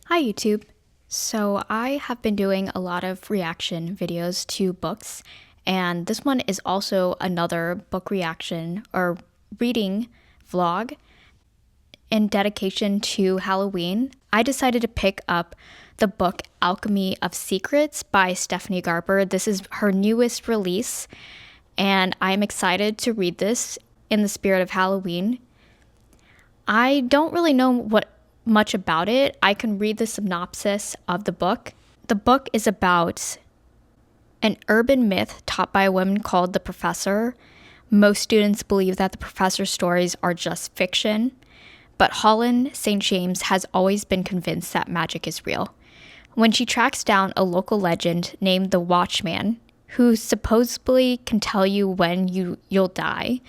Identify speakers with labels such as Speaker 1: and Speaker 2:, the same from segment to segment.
Speaker 1: Hi YouTube. So I have been doing a lot of reaction videos to books, and this one is also another book reaction or reading vlog in dedication to Halloween. I decided to pick up the book Alchemy of Secrets by Stephanie Garber. This is her newest release, and I'm excited to read this in the spirit of Halloween. I don't really know much about it. I can read the synopsis of the book. The book is about an urban myth taught by a woman called the Professor. Most students believe that the Professor's stories are just fiction, but Holland St. James has always been convinced that magic is real. When she tracks down a local legend named the Watchman, who supposedly can tell you when you'll die,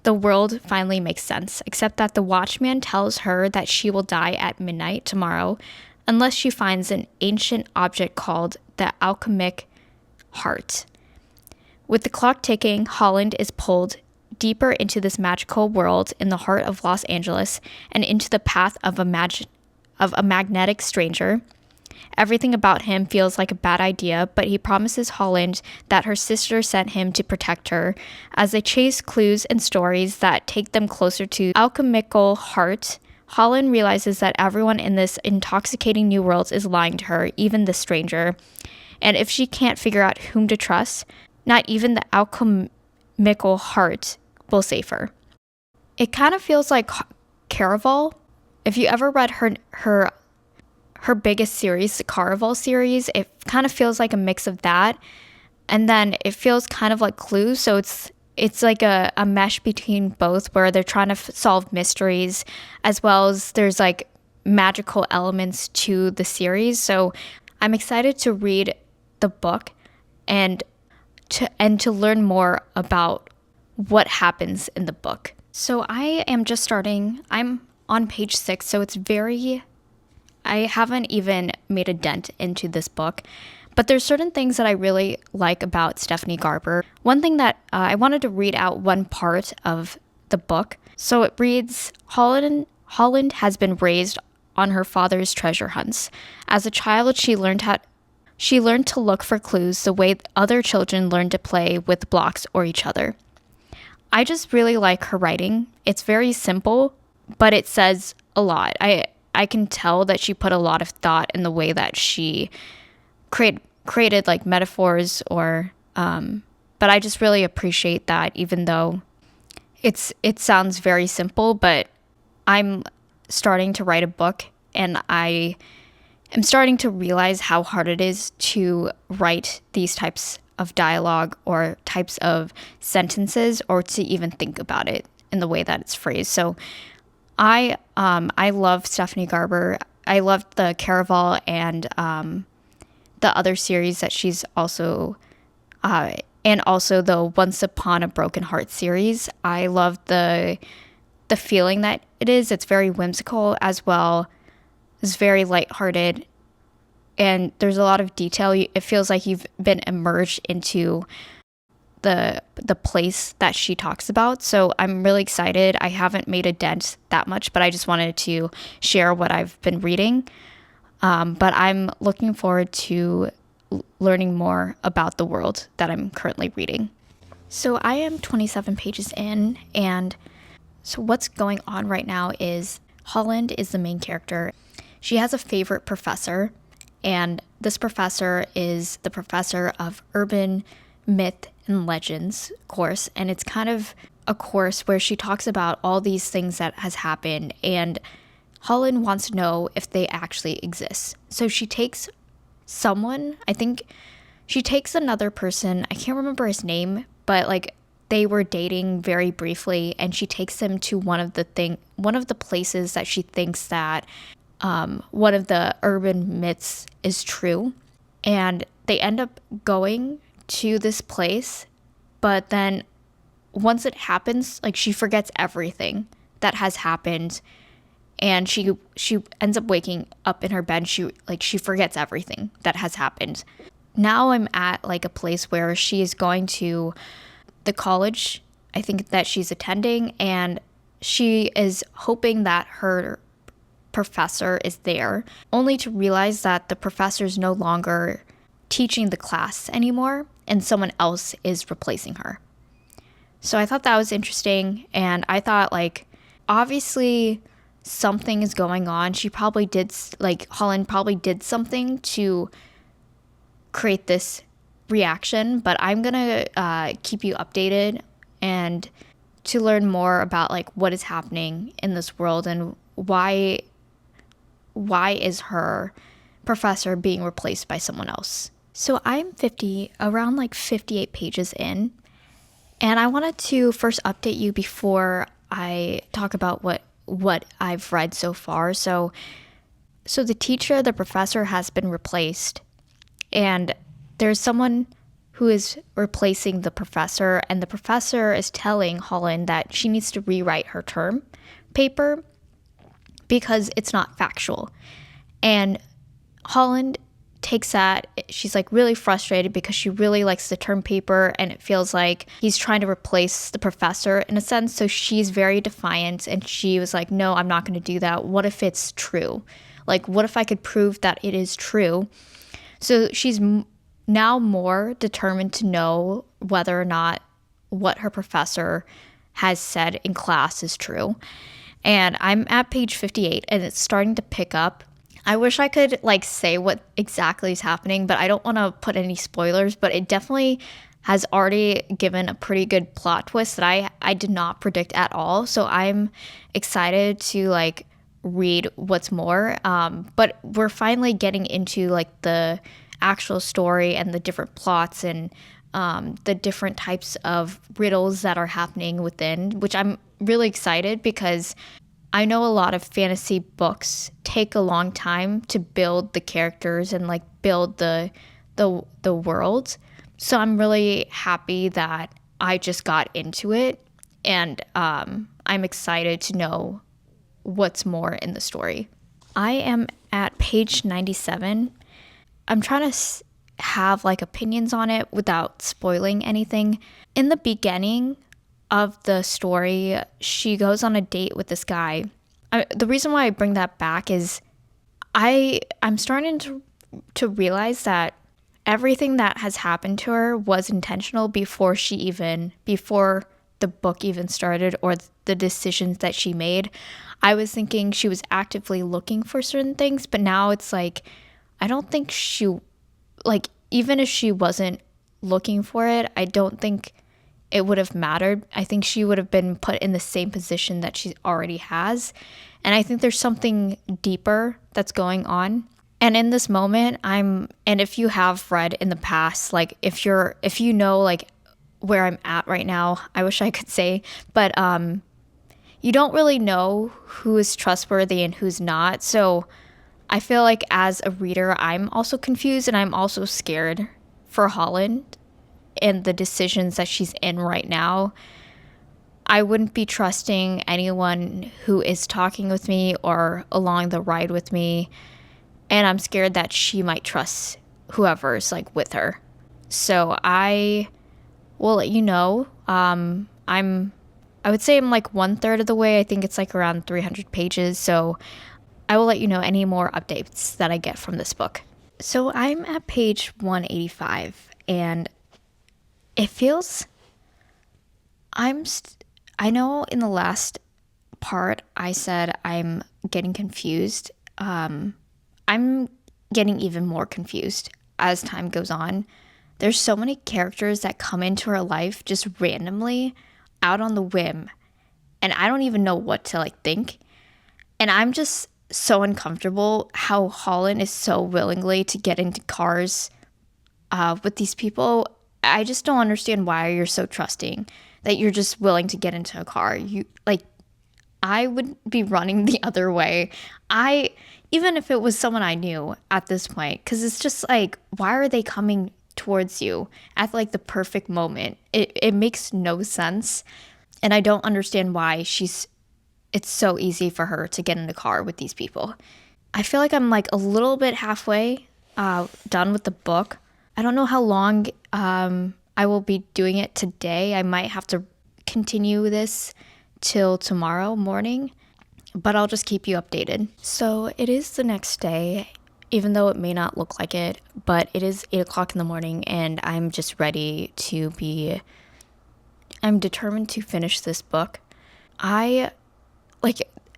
Speaker 1: the world finally makes sense, except that the Watchman tells her that she will die at midnight tomorrow unless she finds an ancient object called the alchemic heart. With the clock ticking, Holland is pulled deeper into this magical world in the heart of Los Angeles and into the path of a magnetic stranger. Everything about him feels like a bad idea, but he promises Holland that her sister sent him to protect her. As they chase clues and stories that take them closer to alchemical heart, Holland realizes that everyone in this intoxicating new world is lying to her, even the stranger. And if she can't figure out whom to trust, not even the alchemical heart will save her. It kind of feels like Caraval. If you ever read her biggest series, the Caraval series, it kind of feels like a mix of that. And then it feels kind of like Clue. So it's like a mesh between both where they're trying to solve mysteries as well as there's like magical elements to the series. So I'm excited to read the book and to learn more about what happens in the book. So I am just starting. I'm on page 6, so I haven't even made a dent into this book, but there's certain things that I really like about Stephanie Garber. One thing that I wanted to read out one part of the book. So it reads, Holland has been raised on her father's treasure hunts. As a child, she learned to look for clues the way other children learn to play with blocks or each other. I just really like her writing. It's very simple, but it says a lot. I can tell that she put a lot of thought in the way that she created like metaphors but I just really appreciate that, even though it sounds very simple, but I'm starting to write a book and I am starting to realize how hard it is to write these types of dialogue or types of sentences or to even think about it in the way that it's phrased. So I love Stephanie Garber. I love the Caraval and the other series that she's also and also the Once Upon a Broken Heart series. I love the feeling that it is. It's very whimsical as well. It's very lighthearted, and there's a lot of detail. It feels like you've been immersed into the place that she talks about. So I'm really excited. I haven't made a dent that much, but I just wanted to share what I've been reading. But I'm looking forward to learning more about the world that I'm currently reading. So I am 27 pages in, and so what's going on right now is Holland is the main character. She has a favorite professor, and this professor is the professor of urban myth and legends course, and it's kind of a course where she talks about all these things that has happened, and Holland wants to know if they actually exist. So she takes someone, I think she takes another person, I can't remember his name, but like they were dating very briefly, and she takes them to one of the places that she thinks that one of the urban myths is true, and they end up going to this place, but then once it happens, like she forgets everything that has happened, and she ends up waking up in her bed. She forgets everything that has happened. Now I'm at like a place where she is going to the college, I think, that she's attending, and she is hoping that her professor is there, only to realize that the professor is no longer teaching the class anymore and someone else is replacing her. So I thought that was interesting, and I thought, like, obviously something is going on. She probably did, like, Holland probably did something to create this reaction, but I'm gonna keep you updated and to learn more about, like, what is happening in this world and why is her professor being replaced by someone else. So I'm around like 58 pages in, and I wanted to first update you before I talk about what I've read so far. So the professor has been replaced, and there's someone who is replacing the professor, and the professor is telling Holland that she needs to rewrite her term paper because it's not factual. And Holland takes that, she's like really frustrated because she really likes the term paper and it feels like he's trying to replace the professor in a sense. So she's very defiant and she was like, no, I'm not going to do that. What if it's true? Like, what if I could prove that it is true? So she's now more determined to know whether or not what her professor has said in class is true. And I'm at page 58 and it's starting to pick up. I wish I could like say what exactly is happening, but I don't want to put any spoilers, but it definitely has already given a pretty good plot twist that I did not predict at all. So I'm excited to like read what's more. But we're finally getting into like the actual story and the different plots and the different types of riddles that are happening within, which I'm really excited because I know a lot of fantasy books take a long time to build the characters and like build the world. So I'm really happy that I just got into it, and I'm excited to know what's more in the story. I am at page 97. I'm trying to have like opinions on it without spoiling anything. In the beginning of the story, she goes on a date with this guy. The reason why I bring that back is I'm starting to realize that everything that has happened to her was intentional before the book even started or the decisions that she made. I was thinking she was actively looking for certain things, but now it's like I don't think even if she wasn't looking for it, I don't think it would have mattered. I think she would have been put in the same position that she already has. And I think there's something deeper that's going on. And in this moment, and if you have read in the past, like if you know like where I'm at right now, I wish I could say, but you don't really know who is trustworthy and who's not. So I feel like as a reader, I'm also confused and I'm also scared for Holland and the decisions that she's in right now. I wouldn't be trusting anyone who is talking with me or along the ride with me. And I'm scared that she might trust whoever's like with her. So I will let you know. I would say I'm like 1/3 of the way. I think it's like around 300 pages. So I will let you know any more updates that I get from this book. So I'm at page 185 and it feels I know in the last part I said I'm getting confused. I'm getting even more confused as time goes on. There's so many characters that come into her life just randomly out on the whim, and I don't even know what to like think. And I'm just so uncomfortable how Holland is so willingly to get into cars with these people. I just don't understand why you're so trusting that you're just willing to get into a car. I would be running the other way. Even if it was someone I knew at this point, because it's just like, why are they coming towards you at like the perfect moment? It makes no sense. And I don't understand why it's so easy for her to get in a car with these people. I feel like I'm like a little bit halfway done with the book. I don't know how long I will be doing it today. I might have to continue this till tomorrow morning. but I'll just keep you updated. So it is the next day, even though it may not look like it, but it is 8 o'clock in the morning and I'm just ready to be, I'm determined to finish this book.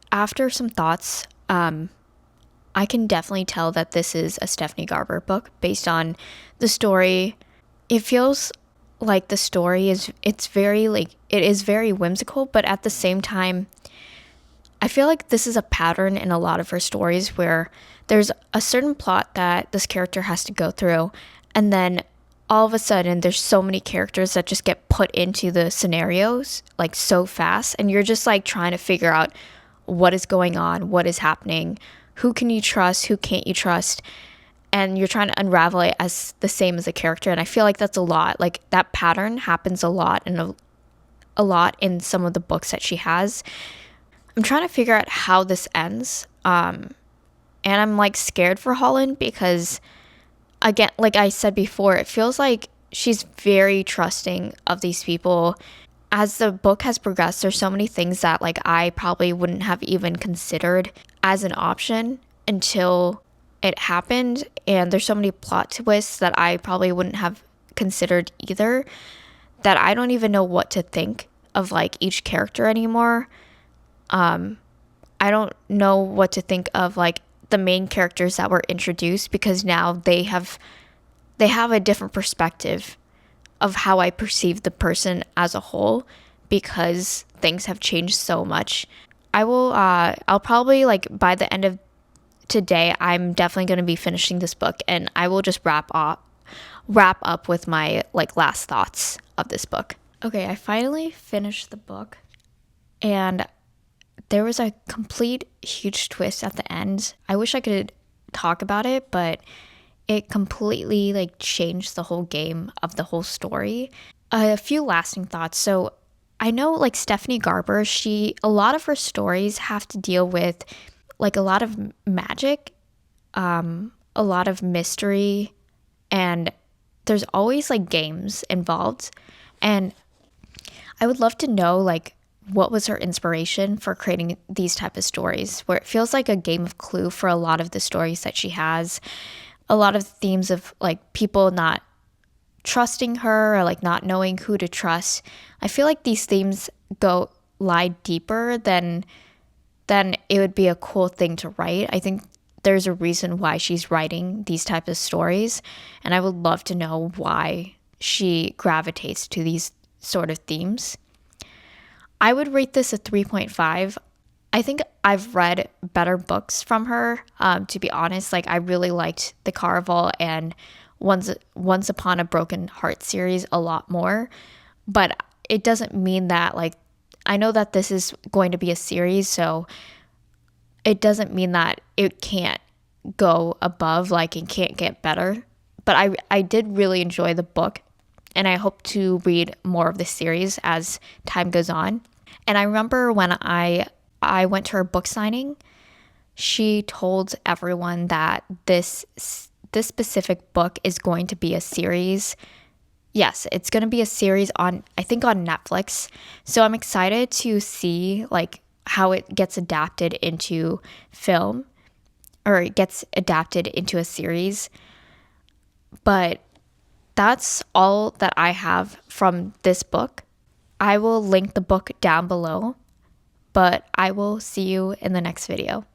Speaker 1: After some thoughts, I can definitely tell that this is a Stephanie Garber book based on the story. It feels like the story it is very whimsical, but at the same time, I feel like this is a pattern in a lot of her stories where there's a certain plot that this character has to go through, and then all of a sudden there's so many characters that just get put into the scenarios like so fast, and you're just like trying to figure out what is going on, what is happening, who can you trust, who can't you trust, and you're trying to unravel it as the same as a character. And I feel like that's a lot. Like that pattern happens a lot and a lot in some of the books that she has. I'm trying to figure out how this ends. And I'm like scared for Holland because, again, like I said before, it feels like she's very trusting of these people. As the book has progressed, there's so many things that like I probably wouldn't have even considered as an option until it happened. And there's so many plot twists that I probably wouldn't have considered either, that I don't even know what to think of like each character anymore. I don't know what to think of like the main characters that were introduced, because now they have a different perspective of how I perceive the person as a whole, because things have changed so much. I'll probably like by the end of today, I'm definitely going to be finishing this book, and I will just wrap up with my like last thoughts of this book. Okay, I finally finished the book, and there was a complete huge twist at the end. I wish I could talk about it, but it completely like changed the whole game of the whole story. A few lasting thoughts. So I know like Stephanie Garber, a lot of her stories have to deal with like a lot of magic, a lot of mystery, and there's always like games involved. And I would love to know like what was her inspiration for creating these type of stories, where it feels like a game of Clue for a lot of the stories that she has. A lot of themes of like people not trusting her or like not knowing who to trust. I feel like these themes lie deeper than it would be a cool thing to write. I think there's a reason why she's writing these types of stories, and I would love to know why she gravitates to these sort of themes. I would rate this a 3.5. I think I've read better books from her, to be honest. Like I really liked the Caraval and Once Upon a Broken Heart series a lot more, but it doesn't mean that like, I know that this is going to be a series, so it doesn't mean that it can't go above, like it can't get better. But I did really enjoy the book, and I hope to read more of the series as time goes on. And I remember when I went to her book signing, she told everyone that this specific book is going to be a series. Yes, it's going to be a series on Netflix. So I'm excited to see like how it gets adapted into film, or it gets adapted into a series. But that's all that I have from this book. I will link the book down below, but I will see you in the next video.